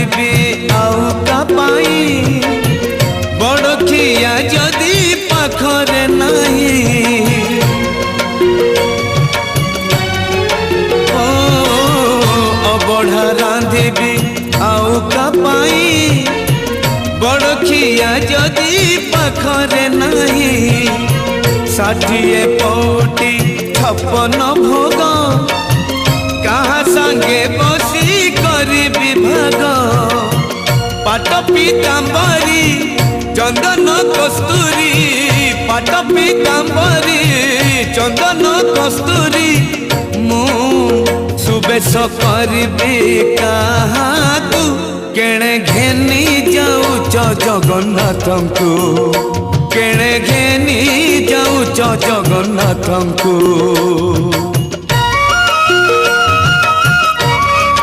रांधिबी आउ का पाई बड़खिया जदि पाखरे नहीं ओ अबढ़ा रांधिबी आउ का पाई बड़खिया जदि पाखरे नहीं 60 पौटी 56 भोग कहाँ संगे बसी करी विभाग पाट पीतांबरी चंदन कस्तूरी पाट पीतांबरी चंदन कस्तूरी मु सुबेश करबी काहाकू केणे घेनी जाऊच जगन्नाथंकु केणे घेनी जाऊच जगन्नाथंकु।